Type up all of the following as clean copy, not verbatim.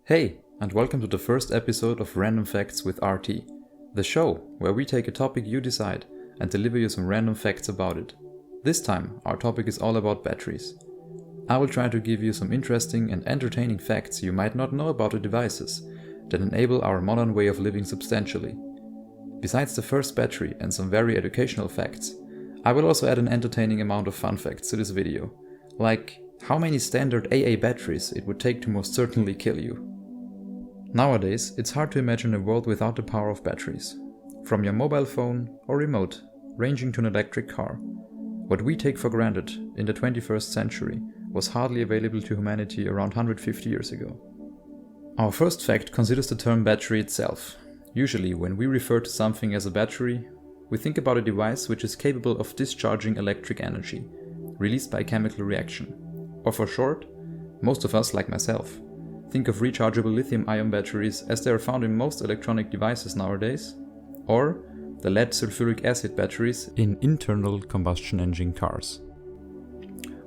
Hey, and welcome to the first episode of Random Facts with RT, the show where we take a topic you decide and deliver you some random facts about it. This time, our topic is all about batteries. I will try to give you some interesting and entertaining facts you might not know about the devices that enable our modern way of living substantially. Besides the first battery and some very educational facts, I will also add an entertaining amount of fun facts to this video, like how many standard AA batteries it would take to most certainly kill you. Nowadays, it's hard to imagine a world without the power of batteries. From your mobile phone or remote, ranging to an electric car. What we take for granted in the 21st century was hardly available to humanity around 150 years ago. Our first fact considers the term battery itself. Usually, when we refer to something as a battery, we think about a device which is capable of discharging electric energy, released by a chemical reaction. Or for short, most of us, like myself, think of rechargeable lithium-ion batteries as they are found in most electronic devices nowadays, or the lead sulfuric acid batteries in internal combustion engine cars.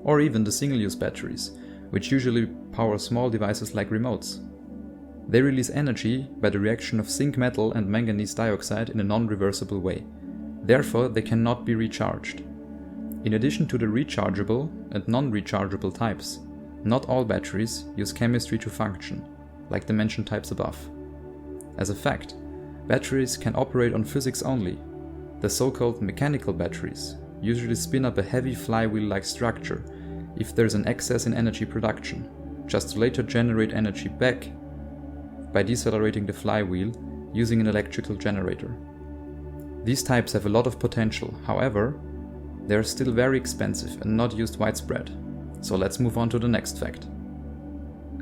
Or even the single-use batteries, which usually power small devices like remotes. They release energy by the reaction of zinc metal and manganese dioxide in a non-reversible way. Therefore, they cannot be recharged. In addition to the rechargeable and non-rechargeable types, not all batteries use chemistry to function, like the mentioned types above. As a fact, batteries can operate on physics only. The so-called mechanical batteries usually spin up a heavy flywheel-like structure if there is an excess in energy production, just to later generate energy back by decelerating the flywheel using an electrical generator. These types have a lot of potential, however, they are still very expensive and not used widespread. So let's move on to the next fact.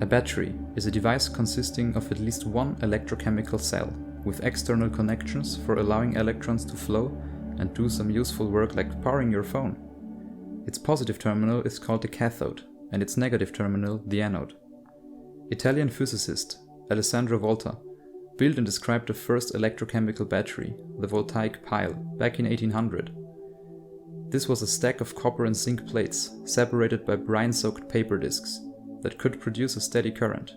A battery is a device consisting of at least one electrochemical cell with external connections for allowing electrons to flow and do some useful work like powering your phone. Its positive terminal is called the cathode and its negative terminal the anode. Italian physicist Alessandro Volta built and described the first electrochemical battery, the voltaic pile, back in 1800. This was a stack of copper and zinc plates separated by brine-soaked paper discs that could produce a steady current.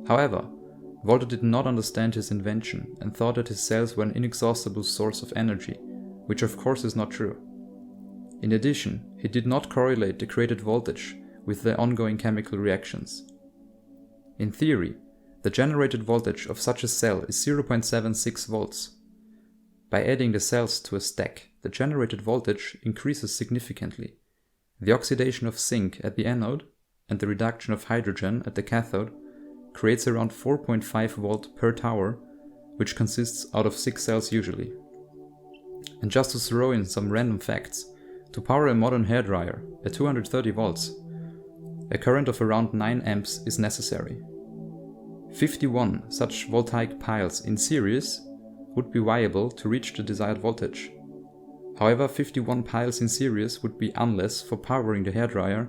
However, Volta did not understand his invention and thought that his cells were an inexhaustible source of energy, which of course is not true. In addition, he did not correlate the created voltage with the ongoing chemical reactions. In theory, the generated voltage of such a cell is 0.76 volts. By adding the cells to a stack, the generated voltage increases significantly. The oxidation of zinc at the anode and the reduction of hydrogen at the cathode creates around 4.5 volt per tower, which consists out of 6 cells usually. And just to throw in some random facts, to power a modern hairdryer at 230 volts, a current of around 9 amps is necessary. 51 such voltaic piles in series would be viable to reach the desired voltage. However, 51 piles in series would be useless for powering the hairdryer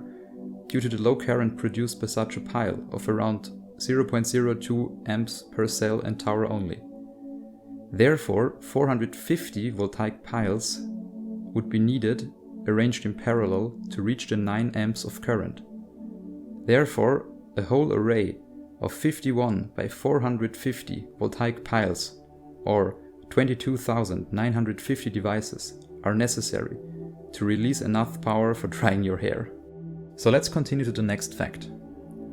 due to the low current produced by such a pile of around 0.02 amps per cell and tower only. Therefore, 450 voltaic piles would be needed, arranged in parallel, to reach the 9 amps of current. Therefore, a whole array of 51 by 450 voltaic piles, or 22,950 devices, are necessary to release enough power for drying your hair. So let's continue to the next fact.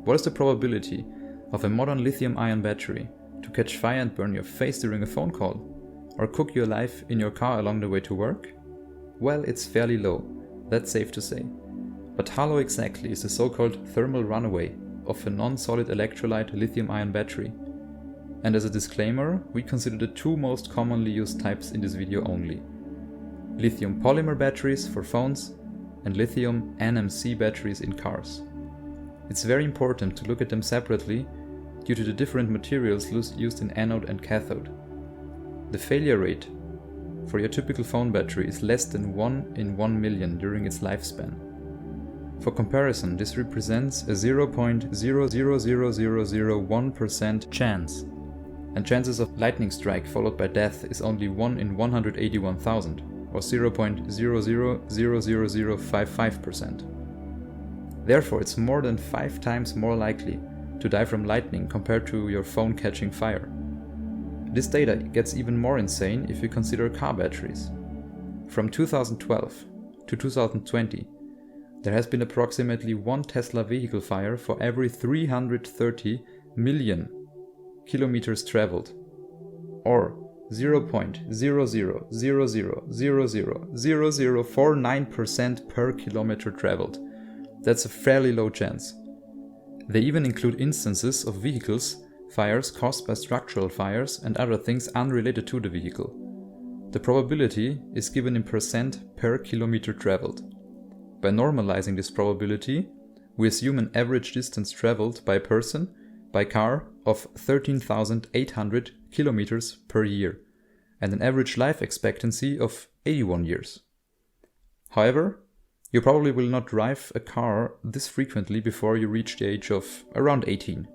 What is the probability of a modern lithium-ion battery to catch fire and burn your face during a phone call, or cook you alive in your car along the way to work? Well, it's fairly low, that's safe to say. But how low exactly is the so-called thermal runaway of a non-solid electrolyte lithium-ion battery? And as a disclaimer, we consider the two most commonly used types in this video only: lithium polymer batteries for phones and lithium NMC batteries in cars. It's very important to look at them separately due to the different materials used in anode and cathode. The failure rate for your typical phone battery is less than 1 in 1 million during its lifespan. For comparison, this represents a 0.000001% chance, and chances of lightning strike followed by death is only 1 in 181,000, or 0.000055%. Therefore, it's more than 5 times more likely to die from lightning compared to your phone catching fire. This data gets even more insane if you consider car batteries. From 2012 to 2020, there has been approximately 1 Tesla vehicle fire for every 330 million kilometers traveled, or 0.0000000049% per kilometer traveled. That's a fairly low chance. They even include instances of vehicles fires caused by structural fires and other things unrelated to the vehicle. The probability is given in percent per kilometer traveled. By normalizing this probability, we assume an average distance traveled by person by car of 13,800 kilometers per year and an average life expectancy of 81 years. However, you probably will not drive a car this frequently before you reach the age of around 18.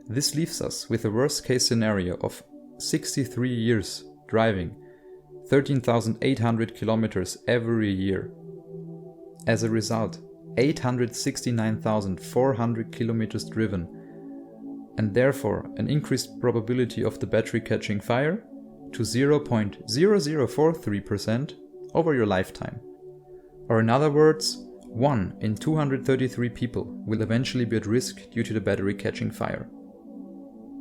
This leaves us with a worst case scenario of 63 years driving 13,800 kilometers every year. As a result, 869,400 kilometers driven, and therefore an increased probability of the battery catching fire to 0.0043% over your lifetime. Or in other words, 1 in 233 people will eventually be at risk due to the battery catching fire.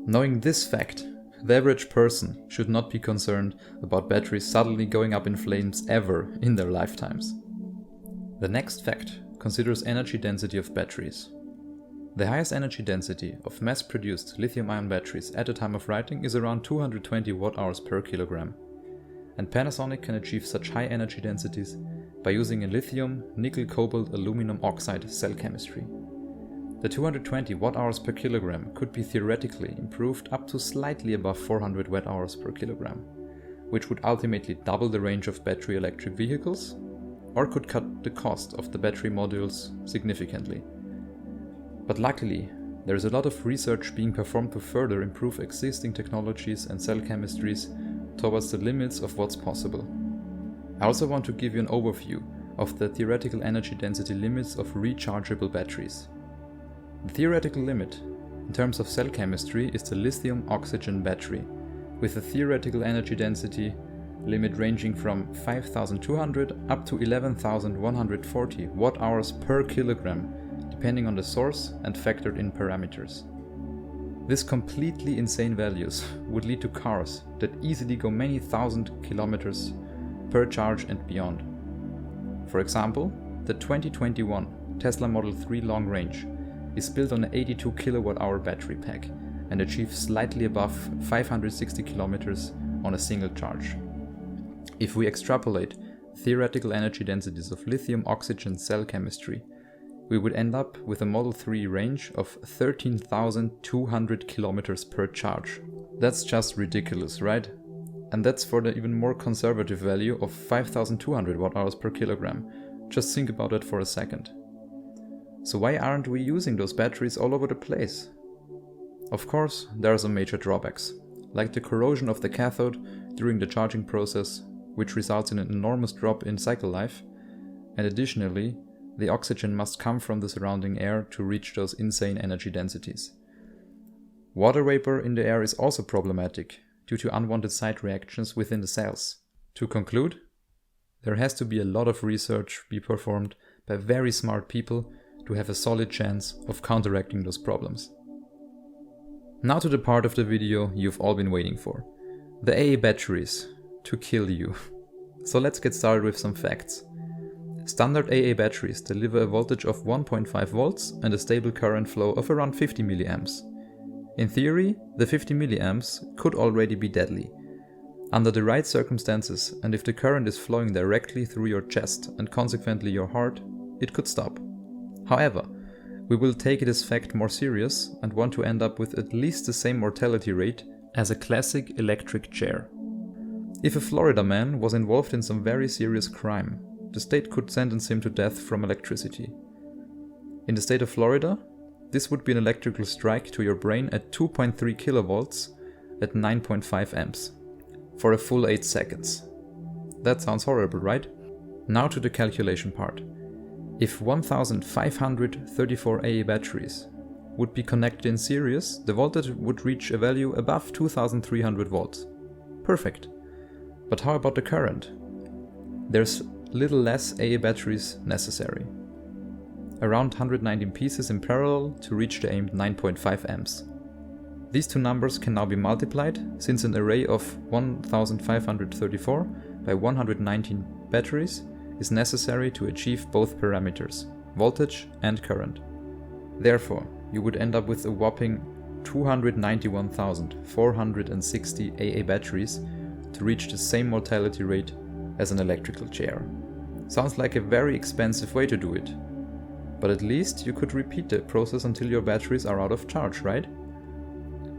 Knowing this fact, the average person should not be concerned about batteries suddenly going up in flames ever in their lifetimes. The next fact considers energy density of batteries. The highest energy density of mass-produced lithium-ion batteries at the time of writing is around 220 watt-hours per kilogram, and Panasonic can achieve such high energy densities by using a lithium, nickel, cobalt, aluminum oxide cell chemistry. The 220 watt-hours per kilogram could be theoretically improved up to slightly above 400 watt-hours per kilogram, which would ultimately double the range of battery electric vehicles, or could cut the cost of the battery modules significantly. But luckily, there is a lot of research being performed to further improve existing technologies and cell chemistries towards the limits of what's possible. I also want to give you an overview of the theoretical energy density limits of rechargeable batteries. The theoretical limit, in terms of cell chemistry, is the lithium-oxygen battery, with a theoretical energy density limit ranging from 5,200 up to 11,140 watt-hours per kilogram, depending on the source and factored in parameters. This completely insane values would lead to cars that easily go many thousand kilometers per charge and beyond. For example, the 2021 Tesla Model 3 long range is built on an 82 kilowatt-hour battery pack and achieves slightly above 560 kilometers on a single charge. If we extrapolate theoretical energy densities of lithium-oxygen cell chemistry, we would end up with a Model 3 range of 13,200 kilometers per charge. That's just ridiculous, right? And that's for the even more conservative value of 5,200 watt-hours per kilogram. Just think about it for a second. So why aren't we using those batteries all over the place? Of course, there are some major drawbacks, like the corrosion of the cathode during the charging process, which results in an enormous drop in cycle life, and additionally, the oxygen must come from the surrounding air to reach those insane energy densities. Water vapor in the air is also problematic due to unwanted side reactions within the cells. To conclude, there has to be a lot of research be performed by very smart people to have a solid chance of counteracting those problems. Now to the part of the video you've all been waiting for. The AA batteries to kill you. So let's get started with some facts. Standard AA batteries deliver a voltage of 1.5 volts and a stable current flow of around 50 milliamps. In theory, the 50 milliamps could already be deadly. Under the right circumstances, and if the current is flowing directly through your chest and consequently your heart, it could stop. However, we will take this fact more serious and want to end up with at least the same mortality rate as a classic electric chair. If a Florida man was involved in some very serious crime, the state could sentence him to death from electricity. In the state of Florida, this would be an electrical strike to your brain at 2.3 kilovolts at 9.5 amps for a full 8 seconds. That sounds horrible, right? Now to the calculation part. If 1,534 AA batteries would be connected in series, the voltage would reach a value above 2300 volts. Perfect. But how about the current? There's little less AA batteries necessary. Around 119 pieces in parallel to reach the aimed 9.5 amps. These two numbers can now be multiplied, since an array of 1534 by 119 batteries is necessary to achieve both parameters, voltage and current. Therefore, you would end up with a whopping 291,460 AA batteries to reach the same mortality rate as an electrical chair. Sounds like a very expensive way to do it. But at least you could repeat the process until your batteries are out of charge, right?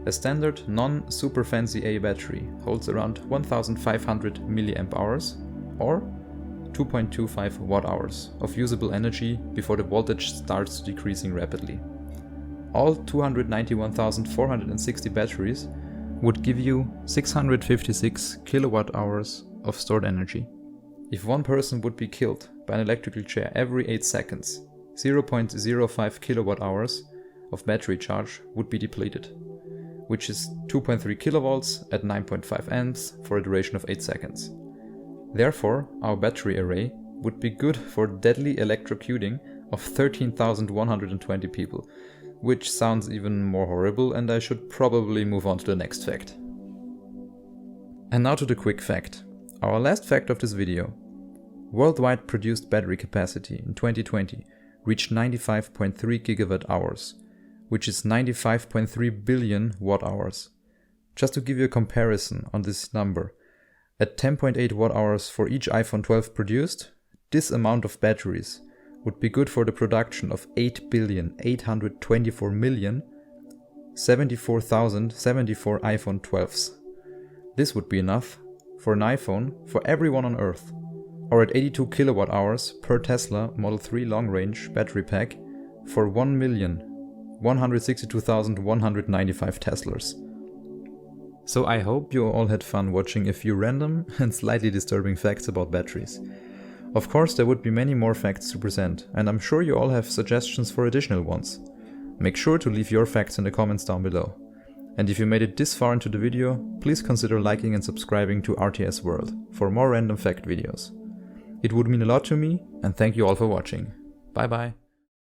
A standard non-super fancy AA battery holds around 1500 mAh or 2.25 watt-hours of usable energy before the voltage starts decreasing rapidly. All 291,460 batteries would give you 656 kilowatt-hours of stored energy. If one person would be killed by an electrical chair every 8 seconds, 0.05 kilowatt-hours of battery charge would be depleted, which is 2.3 kilovolts at 9.5 amps for a duration of 8 seconds. Therefore, our battery array would be good for deadly electrocuting of 13,120 people, which sounds even more horrible, and I should probably move on to the next fact. And now to the quick fact. Our last fact of this video. Worldwide produced battery capacity in 2020 reached 95.3 gigawatt hours, which is 95.3 billion watt hours. Just to give you a comparison on this number, at 10.8 watt hours for each iPhone 12 produced, this amount of batteries would be good for the production of 8,824,074,074 iPhone 12s. This would be enough for an iPhone for everyone on Earth, or at 82 kilowatt hours per Tesla Model 3 long-range battery pack for 1,162,195 Teslas. So I hope you all had fun watching a few random and slightly disturbing facts about batteries. Of course, there would be many more facts to present, and I'm sure you all have suggestions for additional ones. Make sure to leave your facts in the comments down below. And if you made it this far into the video, please consider liking and subscribing to RTsWorld for more random fact videos. It would mean a lot to me, and thank you all for watching. Bye bye.